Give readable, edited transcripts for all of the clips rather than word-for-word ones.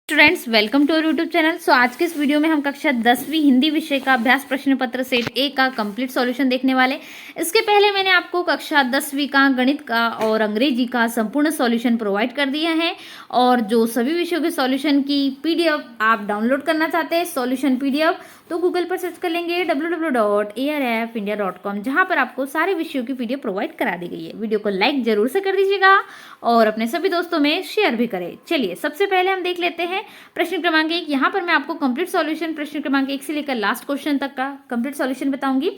Students welcome to our YouTube channel. So आज के इस वीडियो में हम कक्षा 10वीं हिंदी विषय का अभ्यास प्रश्न पत्र सेट ए का कंप्लीट सॉल्यूशन देखने वाले। इसके पहले मैंने आपको कक्षा 10वीं का गणित का और अंग्रेजी का संपूर्ण सॉल्यूशन प्रोवाइड कर दिया है और जो सभी विषयों के सॉल्यूशन की पीडीएफ आप डाउनलोड करना चाहते हैं सॉल्यूशन पीडीएफ तो गूगल पर सर्च कर लेंगे www.arfindia.com, जहां पर आपको सारे विषयों की पीडीएफ प्रोवाइड करा दी गई है। वीडियो को लाइक जरूर से कर दीजिएगा और अपने सभी दोस्तों में शेयर भी करें। चलिए सबसे पहले हम देख लेते हैं प्रश्न क्रमांक 1। यहाँ पर मैं आपको कंप्लीट सॉल्यूशन प्रश्न क्रमांक 1 से लेकर लास्ट क्वेश्चन तक का कंप्लीट सॉल्यूशन बताऊंगी,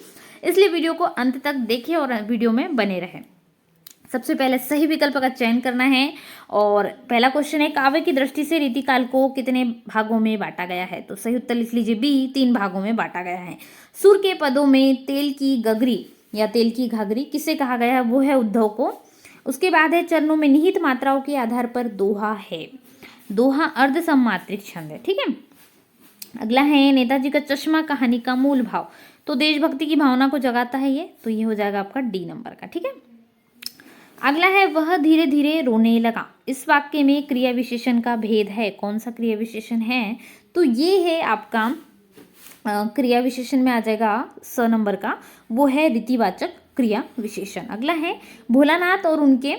इसलिए वीडियो को अंत तक देखें और वीडियो में बने रहें। सबसे पहले सही विकल्प का चयन करना है और पहला क्वेश्चन है, काव्य की दृष्टि से रीतिकाल को कितने भागों में बांटा गया है? तो सही उत्तर लिख लीजिए बी, 3 भागों में बांटा गया है। सुर के पदों में तेल की गगरी या तेल की घाघरी किसे कहा गया है? वो है उद्धव को। उसके बाद है, चरणों में निहित मात्राओं के आधार पर दोहा है। दोहा अर्ध सम्मात्रिक छंद है, ठीक है। अगला है, नेताजी का चश्मा कहानी का मूल भाव। तो देशभक्ति की भावना को जगाता है ये, तो ये हो जाएगा आपका डी नंबर का, ठीक है। अगला है, वह धीरे धीरे रोने लगा। इस वाक्य में क्रिया विशेषण का भेद है। कौन सा क्रिया विशेषण है? तो ये है आपका क्रिया विशेषण में आ जाएगा स नंबर का, वो है रीतिवाचक क्रिया विशेषण। अगला है, भोलानाथ और उनके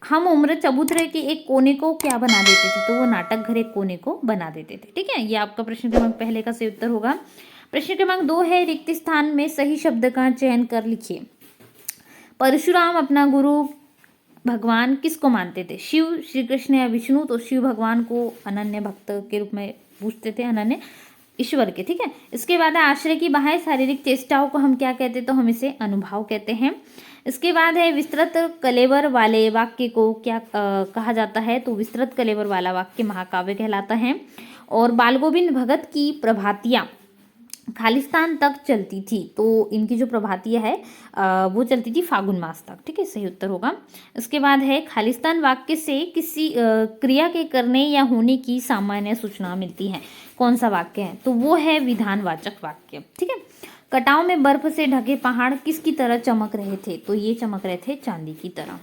हम उम्र चबूतरे के एक कोने को क्या बना देते थे? तो वो नाटक घर एक कोने को बना देते थे, ठीक है। ये आपका प्रश्न क्रमांक पहले का सही उत्तर होगा। प्रश्न क्रमांक 2 है, रिक्त स्थान में सही शब्द का चयन कर लिखिए। परशुराम अपना गुरु भगवान किसको मानते थे? शिव, श्री कृष्ण या विष्णु? तो शिव भगवान को अनन्य भक्त के रूप में पूछते थे, अनन्य ईश्वर के, ठीक है। इसके बाद आश्रय की बाह्य शारीरिक चेष्टाओं को हम क्या कहते हैं? तो हम इसे अनुभाव कहते हैं। इसके बाद है, विस्तृत कलेवर वाले वाक्य को क्या कहा जाता है? तो विस्तृत कलेवर वाला वाक्य महाकाव्य कहलाता है। और बालगोविंद भगत की प्रभातियां खालिस्तान तक चलती थी, तो इनकी जो प्रभातियां है वो चलती थी फागुन मास तक, ठीक है। सही उत्तर होगा। इसके बाद है, खालिस्तान वाक्य से किसी क्रिया के करने या होने की सामान्य सूचना मिलती है। कौन सा वाक्य है? तो वो है विधानवाचक वाक्य, ठीक है। कटाव में बर्फ से ढके पहाड़ किसकी तरह चमक रहे थे? तो ये चमक रहे थे चांदी की तरह।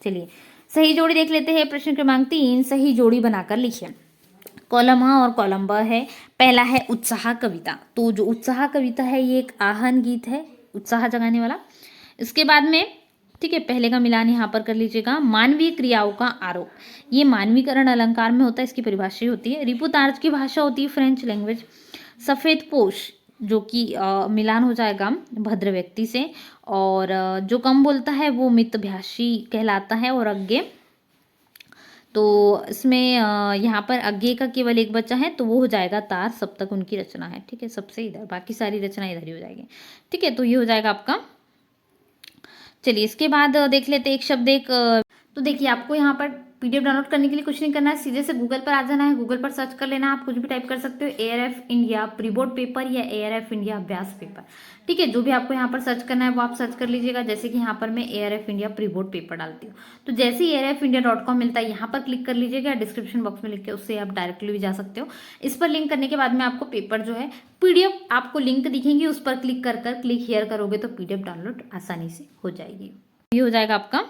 चलिए सही जोड़ी देख लेते हैं। प्रश्न क्रमांक 3, सही जोड़ी बनाकर लिखिए। कॉलम आ और कॉलम ब है। पहला है उत्साह कविता। तो जो उत्साह कविता है ये एक आहन गीत है, उत्साह जगाने वाला। इसके बाद में, ठीक है, पहले का मिलान यहाँ पर कर लीजिएगा। मानवीय क्रियाओं का आरोप, ये मानवीकरण अलंकार में होता है, इसकी परिभाषा होती है। रिपुतार्ज की भाषा होती है फ्रेंच लैंग्वेज। सफेद पोश, जो कि मिलान हो जाएगा भद्र व्यक्ति से। और जो कम बोलता है वो मितभाषी कहलाता है। और अज्ञे, तो इसमें यहाँ पर अज्ञे का केवल एक बच्चा है, तो वो हो जाएगा तार। सब तक उनकी रचना है, ठीक है, सबसे इधर, बाकी सारी रचना इधर ही हो जाएगी, ठीक है। तो ये हो जाएगा आपका। चलिए इसके बाद देख लेते एक शब्द एक। तो देखिए आपको यहाँ पर पीडीएफ डाउनलोड करने के लिए कुछ नहीं करना है, सीधे से गूगल पर आ जाना है। गूगल पर सर्च कर लेना, आप कुछ भी टाइप कर सकते हो, ARF India pre board paper या एआरएफ इंडिया अभ्यास पेपर, ठीक है। जो भी आपको यहाँ पर सर्च करना है वो आप सर्च कर लीजिएगा। जैसे कि यहाँ पर मैं ARF India pre board paper डालती हूँ, तो जैसे ही arfindia.com मिलता है यहाँ पर क्लिक कर लीजिएगा। डिस्क्रिप्शन बॉक्स में लिख के उससे आप डायरेक्टली भी जा सकते हो। इस पर लिंक करने के बाद में आपको पेपर जो है पीडीएफ आपको लिंक दिखेंगी, उस पर क्लिक कर क्लिक हियर करोगे तो पीडीएफ डाउनलोड आसानी से हो जाएगी। ये हो जाएगा आपका।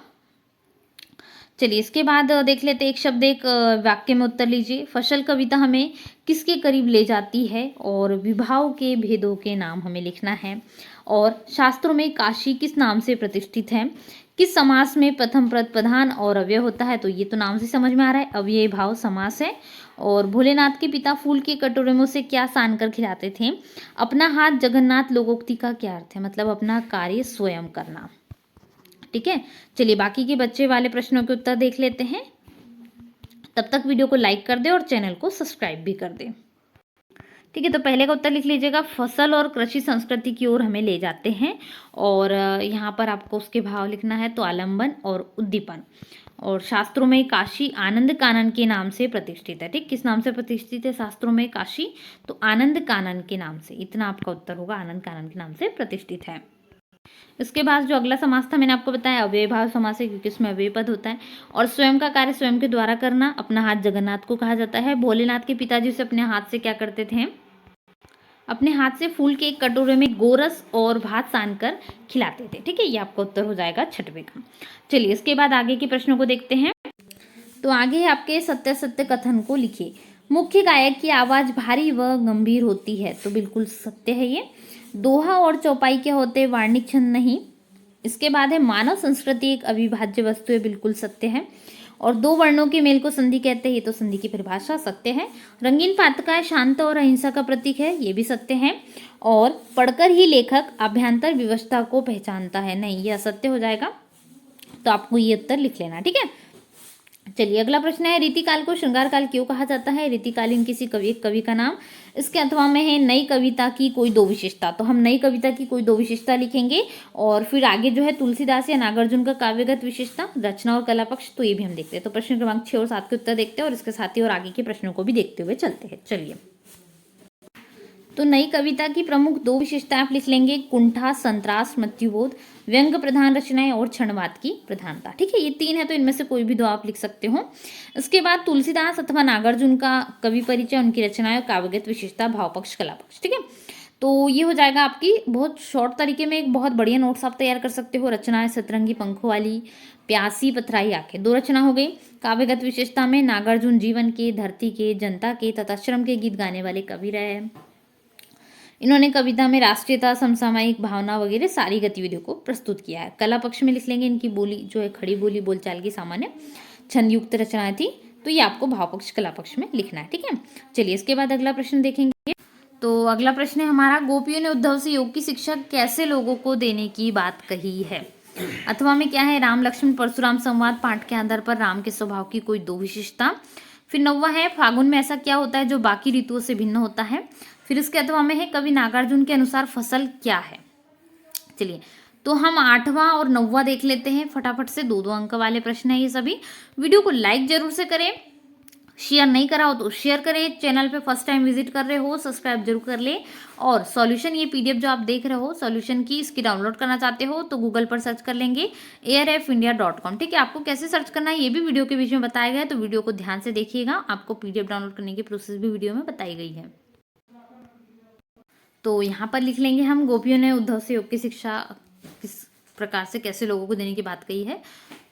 चलिए इसके बाद देख लेते एक शब्द एक वाक्य में उत्तर लीजिए। फसल कविता हमें किसके करीब ले जाती है? और विभाव के भेदों के नाम हमें लिखना है। और शास्त्रों में काशी किस नाम से प्रतिष्ठित है? किस समास में प्रथम पद प्रधान और अव्यय होता है? तो ये तो नाम से समझ में आ रहा है, अव्यय भाव समास है। और भोलेनाथ के पिता फूल के कटोरे में उसे क्या सान कर खिलाते थे? अपना हाथ जगन्नाथ लोकोक्ति का क्या अर्थ है? मतलब अपना कार्य स्वयं करना, ठीक है। चलिए बाकी के बच्चे वाले प्रश्नों के उत्तर देख लेते हैं। तब तक वीडियो को लाइक कर दे और चैनल को सब्सक्राइब भी कर दे, ठीक है। तो पहले का उत्तर लिख लीजिएगा, फसल और कृषि संस्कृति की ओर हमें ले जाते हैं। और यहाँ पर आपको उसके भाव लिखना है, तो आलंबन और उद्दीपन। और शास्त्रों में काशी आनंद कानन के नाम से प्रतिष्ठित है, ठीक। किस नाम से प्रतिष्ठित है शास्त्रों में काशी? तो आनंद कानन के नाम से। इतना आपका उत्तर होगा, आनंद कानन के नाम से प्रतिष्ठित है। इसके बाद जो अगला समास था मैंने आपको बताया अव्यय भाव समास है, क्योंकि इसमें अव्यय पद होता है। और स्वयं का कार्य स्वयं के द्वारा करना, अपना हाथ जगन्नाथ को कहा जाता है। भोलेनाथ के पिताजी से अपने हाथ से क्या करते थे? अपने हाथ से फूल के एक कटोरे में गोरस और भात सान कर खिलाते थे, ठीक है। ये आपका उत्तर हो जाएगा छठवें का। चलिए इसके बाद आगे के प्रश्नों को देखते हैं। तो आगे है आपके सत्य सत्य कथन को लिखिए। मुख्य गायक की आवाज़ भारी व गंभीर होती है, तो बिल्कुल सत्य है ये। दोहा और चौपाई क्या होते हैं? वार्णिक छंद नहीं। इसके बाद है मानव संस्कृति एक अविभाज्य वस्तु है, बिल्कुल सत्य है। और दो वर्णों के मेल को संधि कहते हैं, ये तो संधि की परिभाषा सत्य है। रंगीन पातकाय शांत और अहिंसा का प्रतीक है, ये भी सत्य है। और पढ़कर ही लेखक आभ्यंतर विवशता को पहचानता है, नहीं, यह असत्य हो जाएगा। तो आपको ये उत्तर लिख लेना, ठीक है। चलिए अगला प्रश्न है, रीतिकाल को श्रृंगार काल क्यों कहा जाता है? रीतिकालीन किसी कवि का नाम। इसके अथवा में है नई कविता की कोई दो विशेषता, तो हम नई कविता की कोई दो विशेषता लिखेंगे। और फिर आगे जो है तुलसीदास या नागार्जुन का काव्यगत विशेषता, रचना और कला पक्ष, तो ये भी हम देखते हैं। तो प्रश्न क्रमांक 6 और 7 के उत्तर देखते हैं और इसके साथ ही और आगे के प्रश्नों को भी देखते हुए चलते हैं। चलिए, तो नई कविता की प्रमुख दो विशेषताएं आप लिख लेंगे, कुंठा, संतरास, मृत्युबोध, व्यंग प्रधान रचनाएं और क्षणवाद की प्रधानता, ठीक है। ये तीन है, तो इनमें से कोई भी दो आप लिख सकते हो। इसके बाद तुलसीदास अथवा नागार्जुन का कवि परिचय, उनकी रचनाएं, काव्यगत विशेषता, भाव पक्ष, कला पक्ष, ठीक है। तो ये हो जाएगा आपकी बहुत शॉर्ट तरीके में एक बहुत बढ़िया नोट्स आप तैयार कर सकते हो। रचनाएं सतरंगी पंखों वाली, प्यासी, पथराई आंखें, दो रचना हो गई। काव्यगत विशेषता में नागार्जुन जीवन के, धरती के, जनता के तथा श्रम के गीत गाने वाले कवि रहे हैं। इन्होंने कविता में राष्ट्रीयता, समसामयिक भावना वगैरह सारी गतिविधियों को प्रस्तुत किया है। कला पक्ष में लिख लेंगे, इनकी बोली जो है खड़ी बोली, बोलचाल की सामान्य छंद युक्त रचनाएं थी, तो ये आपको भाव पक्ष, कला पक्ष में लिखना है, ठीक है। चलिए इसके बाद अगला प्रश्न देखेंगे। तो अगला प्रश्न है हमारा, गोपियों ने उद्धव से योग की शिक्षा कैसे लोगों को देने की बात कही है? अथवा में क्या है, राम लक्ष्मण परशुराम संवाद पाठ के आधार पर राम के स्वभाव की कोई दो विशेषता। फिर 9वां है, फागुन में ऐसा क्या होता है जो बाकी ऋतुओं से भिन्न होता है। फिर इसके अथवा में है, कवि नागार्जुन के अनुसार फसल क्या है। चलिए, तो हम 8वां और 9वां देख लेते हैं फटाफट से। 2-2 अंक वाले प्रश्न है ये सभी। वीडियो को लाइक जरूर से करें, शेयर नहीं करा हो तो शेयर करें। चैनल पे फर्स्ट टाइम विजिट कर रहे हो सब्सक्राइब जरूर कर ले। और सॉल्यूशन, ये पीडीएफ जो आप देख रहे हो सॉल्यूशन की, इसकी डाउनलोड करना चाहते हो तो गूगल पर सर्च कर लेंगे airfindia.com, ठीक है। आपको कैसे सर्च करना है ये भी वीडियो के बीच में बताया गया है, तो वीडियो को ध्यान से देखिएगा। आपको पीडीएफ डाउनलोड करने की प्रोसेस भी वीडियो में बताई गई है। तो यहाँ पर लिख लेंगे हम, गोपियों ने उद्धव से योग की शिक्षा किस प्रकार से कैसे लोगों को देने की बात कही है।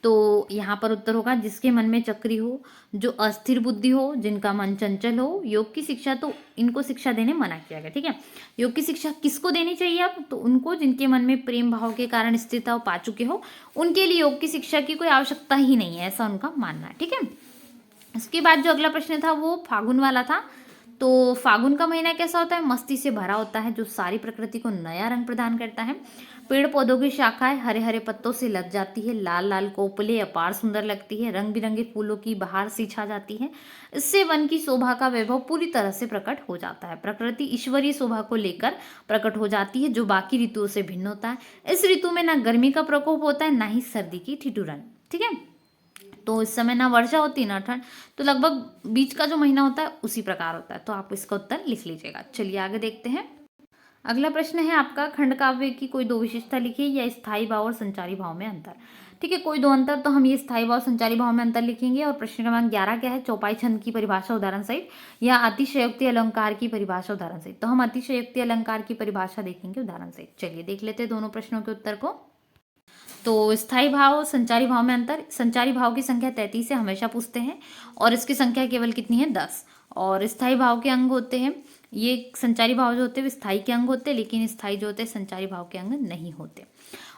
तो यहाँ पर उत्तर होगा, जिसके मन में चक्री हो, जो अस्थिर बुद्धि हो, जिनका मन चंचल हो। योग की शिक्षा, तो इनको शिक्षा देने मना किया गया, ठीक है। योग की शिक्षा किसको देनी चाहिए अब? तो उनको जिनके मन में प्रेम भाव के कारण स्थिरता पा चुके हो, उनके लिए योग की शिक्षा की कोई आवश्यकता ही नहीं है, ऐसा उनका मानना है, ठीक है। इसके बाद जो अगला प्रश्न था वो फागुन वाला था। तो फागुन का महीना कैसा होता है? मस्ती से भरा होता है, जो सारी प्रकृति को नया रंग प्रदान करता है। पेड़ पौधों की शाखाएं हरे हरे पत्तों से लग जाती है, लाल लाल कोपले अपार सुंदर लगती है, रंग बिरंगे फूलों की बहार सी छा जाती है। इससे वन की शोभा का वैभव पूरी तरह से प्रकट हो जाता है। प्रकृति ईश्वरीय शोभा को लेकर प्रकट हो जाती है, जो बाकी ऋतुओं से भिन्न होता है। इस ऋतु में ना गर्मी का प्रकोप होता है, ना ही सर्दी की ठिठुरन, ठीक है। तो इस समय ना वर्षा होती ना ठंड, तो लगभग बीच का जो महीना होता है उसी प्रकार होता है। तो आप इसका उत्तर लिख लीजिएगा। चलिए आगे देखते हैं। अगला प्रश्न है आपका, खंड काव्य की कोई दो विशेषता लिखिए या स्थायी भाव और संचारी भाव में अंतर, ठीक है। कोई दो अंतर, तो हम ये स्थायी भाव संचारी भाव में अंतर लिखेंगे। और प्रश्न क्रमांक 11 क्या है, चौपाई छंद की परिभाषा उदाहरण सहित या अतिशयोक्ति अलंकार की परिभाषा उदाहरण सहित। तो हम अतिशयोक्ति अलंकार की परिभाषा देखेंगे उदाहरण सहित। चलिए देख लेते हैं दोनों प्रश्नों के उत्तर को। तो स्थायी भाव संचारी भाव में अंतर, संचारी भाव की संख्या 33 है, हमेशा पूछते हैं, और इसकी संख्या केवल कितनी है, 10। और स्थायी भाव के अंग होते हैं, ये संचारी भाव जो होते हैं स्थायी के अंग होते हैं, लेकिन स्थायी जो होते हैं संचारी भाव के अंग नहीं होते।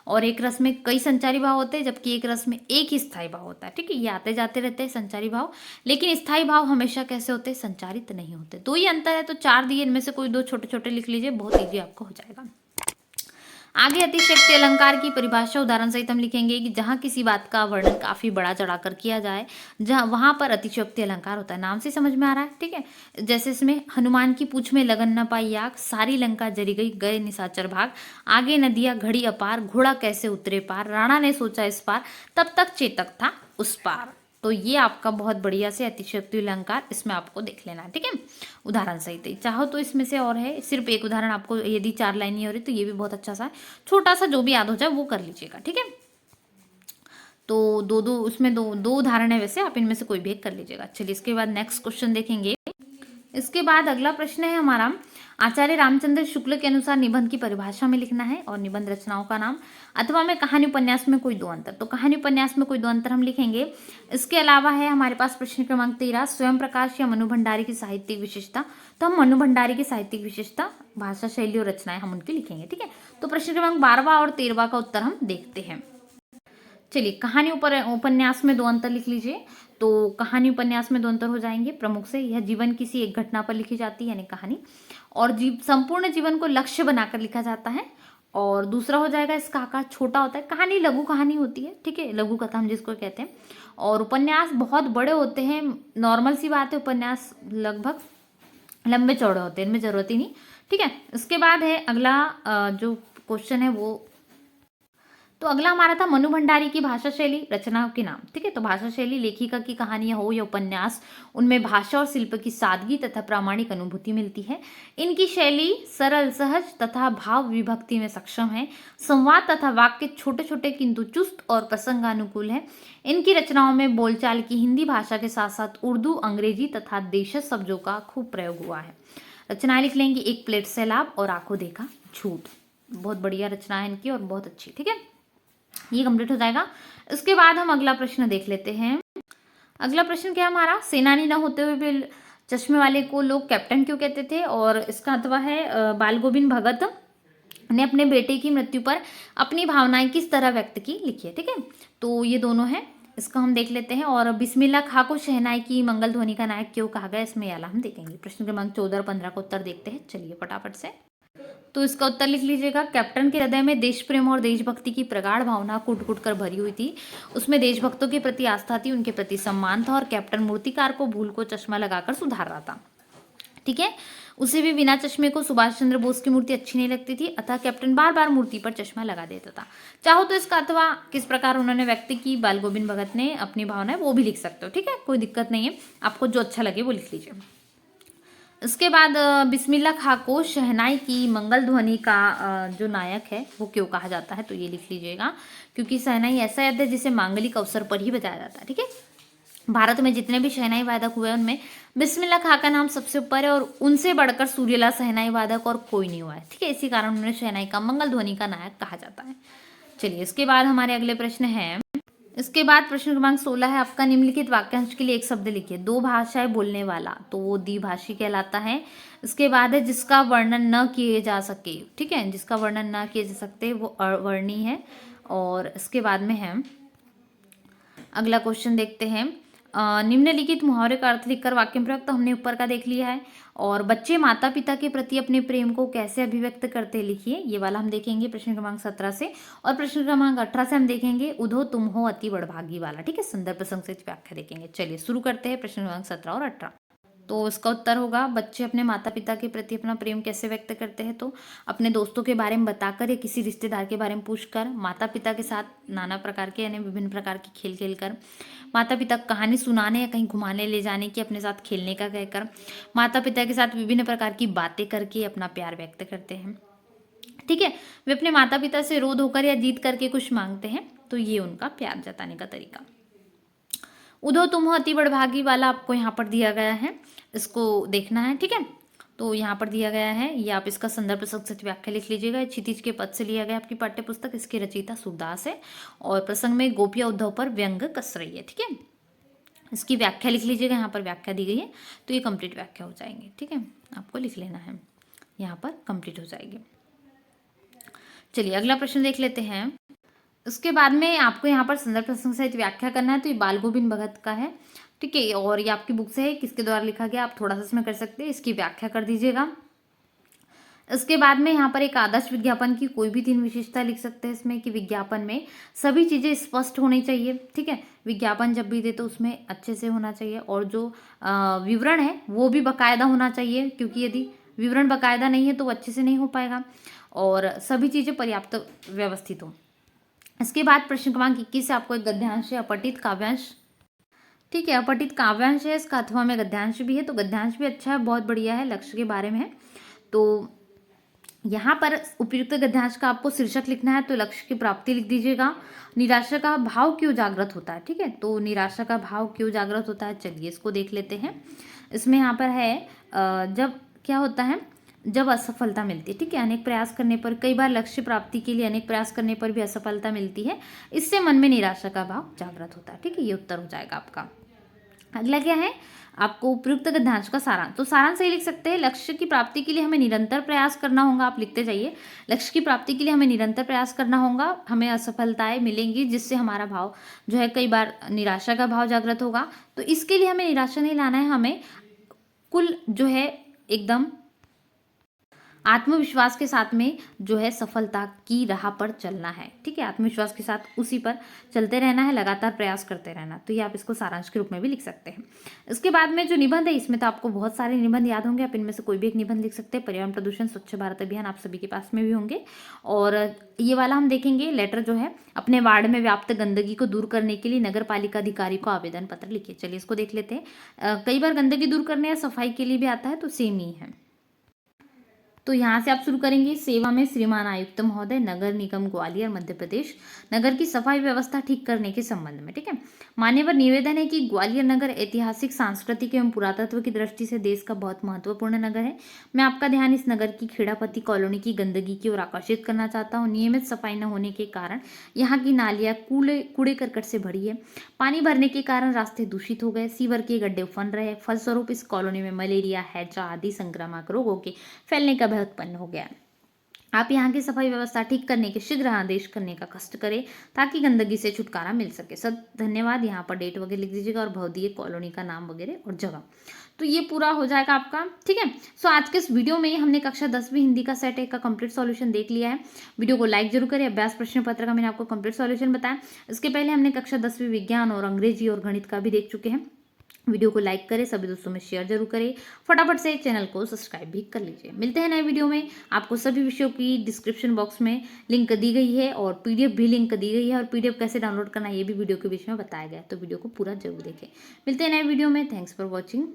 और एक रस में कई संचारी भाव होते हैं, जबकि एक रस में एक ही स्थायी भाव होता है, ठीक है। ये आते जाते रहते हैं संचारी भाव, लेकिन स्थायी भाव हमेशा कैसे होते हैं, संचारित नहीं होते। तो ये अंतर है। तो 4 दिए, इनमें से कोई दो छोटे छोटे लिख लीजिए, बहुत ईजी आपको हो जाएगा। आगे अतिशयोक्ति अलंकार की परिभाषा उदाहरण सहित हम लिखेंगे कि जहाँ किसी बात का वर्णन काफी बड़ा चढ़ाकर किया जाए, जहाँ वहां पर अतिशयोक्ति अलंकार होता है। नाम से समझ में आ रहा है, ठीक है। जैसे इसमें हनुमान की पूंछ में लगन न पाई आग, सारी लंका जरी गई, गए निशाचर भाग, आगे नदियां घड़ी अपार, घोड़ा कैसे उतरे पार, राणा ने सोचा इस पार, तब तक चेतक था उस पार। तो ये आपका बहुत बढ़िया से अतिशयोक्ति अलंकार इसमें आपको देख लेना है, ठीक है, उदाहरण सहित। चाहो तो इसमें से और है, सिर्फ एक उदाहरण आपको, यदि 4 लाइन नहीं हो रही तो ये भी बहुत अच्छा सा है, छोटा सा जो भी याद हो जाए वो कर लीजिएगा, ठीक है। तो दो उसमें दो उदाहरण है, वैसे आप इनमें से कोई भी एक कर लीजिएगा। चलिए इसके बाद नेक्स्ट क्वेश्चन देखेंगे। इसके बाद अगला प्रश्न है हमारा, आचार्य रामचंद्र शुक्ल के अनुसार निबंध की परिभाषा में लिखना है और निबंध रचनाओं का नाम, अथवा में कहानी उपन्यास में कोई दो अंतर। तो कहानी उपन्यास में कोई दो अंतर हम लिखेंगे। इसके अलावा है हमारे पास प्रश्न क्रमांक 13, स्वयं प्रकाश या मनु भंडारी की साहित्यिक विशेषता। तो हम मनु भंडारी की साहित्यिक विशेषता, भाषा शैली और रचनाएं हम उनकी लिखेंगे। ठीक है, तो प्रश्न क्रमांक 12वां और 13वां का उत्तर हम देखते हैं। चलिए, कहानी उपन्यास में दो अंतर लिख लीजिए। तो कहानी उपन्यास में दो अंतर हो जाएंगे प्रमुख से। यह जीवन किसी एक घटना पर लिखी जाती है यानी कहानी, और संपूर्ण जीवन को लक्ष्य बनाकर लिखा जाता है। और दूसरा हो जाएगा, इसका आकार छोटा होता है। कहानी लघु कहानी होती है, ठीक है, लघु कथा हम जिसको कहते हैं। और उपन्यास बहुत बड़े होते हैं, नॉर्मल सी बात है, उपन्यास लगभग लंबे चौड़े होते हैं, इनमें जरूरत ही नहीं। ठीक है, इसके बाद है अगला जो क्वेश्चन है वो, तो अगला हमारा था मनु भंडारी की भाषा शैली, रचनाओं के नाम। ठीक है, तो भाषा शैली लेखिका की कहानियां हो या उपन्यास, उनमें भाषा और शिल्प की सादगी तथा प्रामाणिक अनुभूति मिलती है। इनकी शैली सरल, सहज तथा भाव विभक्ति में सक्षम है। संवाद तथा वाक्य छोटे छोटे किंतु चुस्त और प्रसंगानुकूल है। इनकी रचनाओं में बोलचाल की हिंदी भाषा के साथ साथ उर्दू, अंग्रेजी तथा देशज शब्दों का खूब प्रयोग हुआ है। रचनाएं लिख लेंगे, एक प्लेट सैलाब और आंखों देखा झूठ। बहुत बढ़िया रचना है इनकी और बहुत अच्छी। ठीक है, ये कंप्लीट हो जाएगा। इसके बाद हम अगला प्रश्न देख लेते हैं। अगला प्रश्न क्या है हमारा, सेनानी न होते हुए भी चश्मे वाले को लोग कैप्टन क्यों कहते थे। और इसका अथवा है, बाल गोविंद भगत ने अपने बेटे की मृत्यु पर अपनी भावनाएं किस तरह व्यक्त की, लिखिए। ठीक है, तो ये दोनों हैं, इसका हम देख लेते हैं। और बिस्मिल्लाह खां को शहनाई की मंगल ध्वनि का नायक क्यों कहा गया, इसमें याला हम देखेंगे। प्रश्न क्रमांक 14 और 15 का उत्तर देखते हैं। चलिए फटाफट से, तो इसका उत्तर लिख लीजिएगा। कैप्टन के हृदय में देश प्रेम और देशभक्ति की प्रगाढ़ भावना कूट कूट कर भरी हुई थी। उसमें देशभक्तों के प्रति आस्था थी, उनके प्रति सम्मान था, और कैप्टन मूर्तिकार को भूल को चश्मा लगाकर सुधार रहा था। ठीक है, उसे भी बिना चश्मे को सुभाष चंद्र बोस की मूर्ति अच्छी नहीं लगती थी, अतः कैप्टन बार बार मूर्ति पर चश्मा लगा देता था। चाहो तो इसका अथवा किस प्रकार उन्होंने व्यक्त की बाल गोविंद भगत ने अपनी भावना है वो भी लिख सकते हो। ठीक है, कोई दिक्कत नहीं है, आपको जो अच्छा लगे वो लिख लीजिए। इसके बाद बिस्मिल्लाह खां को शहनाई की मंगल ध्वनि का जो नायक है वो क्यों कहा जाता है, तो ये लिख लीजिएगा। क्योंकि शहनाई ऐसा यंत्र है जिसे मांगलिक अवसर पर ही बजाया जाता है। ठीक है, भारत में जितने भी शहनाई वादक हुए उनमें बिस्मिल्लाह खां का नाम सबसे ऊपर है, और उनसे बढ़कर सूर्यलाल शहनाई वादक और कोई नहीं हुआ है। ठीक है, इसी कारण उन्हें शहनाई का मंगल ध्वनि का नायक कहा जाता है। चलिए, इसके बाद हमारे अगले प्रश्न हैं। इसके बाद प्रश्न क्रमांक 16 है आपका, निम्नलिखित वाक्यांश के लिए एक शब्द लिखिए। दो भाषाएं बोलने वाला, तो वो द्विभाषी कहलाता है। इसके बाद है जिसका वर्णन न किए जा सके। ठीक है, जिसका वर्णन न किए जा सकते वो अवर्णीय है। और इसके बाद में है अगला क्वेश्चन देखते हैं। निम्नलिखित मुहावरे का अर्थ लिखकर वाक्य में प्रयोग, तो हमने ऊपर का देख लिया है। और बच्चे माता पिता के प्रति अपने प्रेम को कैसे अभिव्यक्त करते हैं, लिखिए। ये वाला हम देखेंगे प्रश्न क्रमांक 17 से। और प्रश्न क्रमांक 18 से हम देखेंगे उधो तुम हो अति बड़भागी वाला। ठीक है, संदर्भ प्रसंग से व्याख्या देखेंगे। चलिए शुरू करते हैं प्रश्न क्रमांक 17 और 18। तो इसका उत्तर होगा, बच्चे अपने माता पिता के प्रति अपना प्रेम कैसे व्यक्त करते हैं, तो अपने दोस्तों के बारे में बताकर या किसी रिश्तेदार के बारे में पूछकर, माता पिता के साथ नाना प्रकार के यानी विभिन्न प्रकार के खेल खेलकर, माता पिता को कहानी सुनाने या कहीं घुमाने ले जाने की अपने साथ खेलने का कहकर, माता पिता के साथ विभिन्न प्रकार की बातें करके अपना प्यार व्यक्त करते हैं। ठीक है, वे अपने माता पिता से रोध होकर या जीत करके कुछ मांगते हैं, तो ये उनका प्यार जताने का तरीका। उधो तुम हो अति बड़भागी वाला आपको यहाँ पर दिया गया है, इसको देखना है। ठीक है, तो यहाँ पर दिया गया है, ये आप इसका संदर्भ प्रसंग व्याख्या लिख लीजिएगा। क्षितिज के पद से लिया गया आपकी पाठ्य पुस्तक, इसके रचयिता सूरदास है। और प्रसंग में गोपिया उद्धव पर व्यंग कस रही है। ठीक है, इसकी व्याख्या लिख लीजिएगा, यहाँ पर व्याख्या दी गई है, तो ये कंप्लीट व्याख्या हो जाएंगे। ठीक है, आपको लिख लेना है, यहाँ पर कंप्लीट हो जाएगी। चलिए अगला प्रश्न देख लेते हैं। उसके बाद में आपको यहाँ पर संदर्भ प्रसंग सहित व्याख्या करना है, तो ये बाल गोविंद भगत का है। ठीक है, और ये आपकी बुक से है, किसके द्वारा लिखा गया आप थोड़ा सा इसमें कर सकते हैं, इसकी व्याख्या कर दीजिएगा। इसके बाद में यहाँ पर एक आदर्श विज्ञापन की कोई भी 3 विशेषता लिख सकते हैं इसमें, कि विज्ञापन में सभी चीज़ें स्पष्ट होनी चाहिए। ठीक है, विज्ञापन जब भी दे तो उसमें अच्छे से होना चाहिए, और जो विवरण है वो भी बाकायदा होना चाहिए, क्योंकि यदि विवरण बाकायदा नहीं है तो वो अच्छे से नहीं हो पाएगा, और सभी चीज़ें पर्याप्त व्यवस्थित हो। इसके बाद प्रश्न क्रमांक 21 से आपको एक गद्यांश है, अपठित काव्यांश। ठीक है, अपठित काव्यांश है, इसका अथवा में गद्यांश भी है, तो गद्यांश भी अच्छा है, बहुत बढ़िया है, लक्ष्य के बारे में है। तो यहाँ पर उपयुक्त गद्यांश का आपको शीर्षक लिखना है, तो लक्ष्य की प्राप्ति लिख दीजिएगा। निराशा का भाव क्यों जागृत होता है। ठीक है, तो निराशा का भाव क्यों जागृत होता है, चलिए इसको देख लेते हैं। इसमें यहाँ पर है जब क्या होता है, जब असफलता मिलती है, ठीक है, अनेक प्रयास करने पर, कई बार लक्ष्य प्राप्ति के लिए अनेक प्रयास करने पर भी असफलता मिलती है, इससे मन में निराशा का भाव जागृत होता है। ठीक है, ये उत्तर हो जाएगा आपका। अगला क्या है, आपको उपयुक्त गद्यांश का सारांश। तो सारांश सही लिख सकते हैं, लक्ष्य की प्राप्ति के लिए हमें निरंतर प्रयास करना होगा। आप लिखते जाइए, लक्ष्य की प्राप्ति के लिए हमें निरंतर प्रयास करना होगा, हमें असफलताएं मिलेंगी जिससे हमारा भाव जो है कई बार निराशा का भाव जागृत होगा। तो इसके लिए हमें निराशा नहीं लाना है, हमें कुल जो है एकदम आत्मविश्वास के साथ में जो है सफलता की राह पर चलना है। ठीक है, आत्मविश्वास के साथ उसी पर चलते रहना है, लगातार प्रयास करते रहना। तो ये आप इसको सारांश के रूप में भी लिख सकते हैं। इसके बाद में जो निबंध है, इसमें तो आपको बहुत सारे निबंध याद होंगे, आप इनमें से कोई भी एक निबंध लिख सकते हैं। पर्यावरण प्रदूषण स्वच्छ भारत अभियान आप सभी के पास में भी होंगे। और ये वाला हम देखेंगे, लेटर जो है, अपने वार्ड में व्याप्त गंदगी को दूर करने के लिए नगर पालिका अधिकारी को आवेदन पत्र लिखिए। चलिए इसको देख लेते हैं। कई बार गंदगी दूर करने या सफाई के लिए भी आता है, तो सेम ही है। तो यहाँ से आप शुरू करेंगे, सेवा में श्रीमान आयुक्त महोदय, नगर निगम ग्वालियर मध्य प्रदेश, नगर की सफाई व्यवस्था ठीक करने के संबंध में। ठीक है, मान्यवर निवेदन है कि ग्वालियर नगर ऐतिहासिक, सांस्कृतिक एवं पुरातत्व की दृष्टि से देश का बहुत महत्वपूर्ण नगर है। मैं आपका ध्यान इस नगर की खेड़ापति कॉलोनी की गंदगी की ओर आकर्षित करना चाहता हूँ। नियमित सफाई न होने के कारण यहाँ की नालियाँ कूड़े करकट से भरी है। पानी भरने के कारण रास्ते दूषित हो गए, सीवर के गड्ढे उफन रहे। फलस्वरूप इस कॉलोनी में मलेरिया, हैजा आदि संक्रामक रोगों के फैलने का भय उत्पन्न हो गया। आप यहाँ की सफाई व्यवस्था ठीक करने के शीघ्र आदेश करने का कष्ट करें ताकि गंदगी से छुटकारा मिल सके। सर धन्यवाद। यहाँ पर डेट वगैरह लिख दीजिएगा और भवदीय कॉलोनी का नाम वगैरह और जगह। तो ये पूरा हो जाएगा आपका। ठीक है, सो आज के इस वीडियो में हमने कक्षा 10वीं हिंदी का सेट 1 का कंप्लीट सॉल्यूशन देख लिया है। वीडियो को लाइक जरूर करें। अभ्यास प्रश्न पत्र का मैंने आपको कंप्लीट सॉल्यूशन बताया। इसके पहले हमने कक्षा 10वीं विज्ञान और अंग्रेजी और गणित का भी देख चुके हैं। वीडियो को लाइक करें, सभी दोस्तों में शेयर जरूर करें, फटाफट से चैनल को सब्सक्राइब भी कर लीजिए। मिलते हैं नए वीडियो में। आपको सभी विषयों की डिस्क्रिप्शन बॉक्स में लिंक दी गई है और पीडीएफ भी लिंक दी गई है, और पीडीएफ कैसे डाउनलोड करना है ये भी वीडियो के बीच में बताया गया है, तो वीडियो को पूरा जरूर देखें। मिलते हैं नए वीडियो में। Thanks for watching.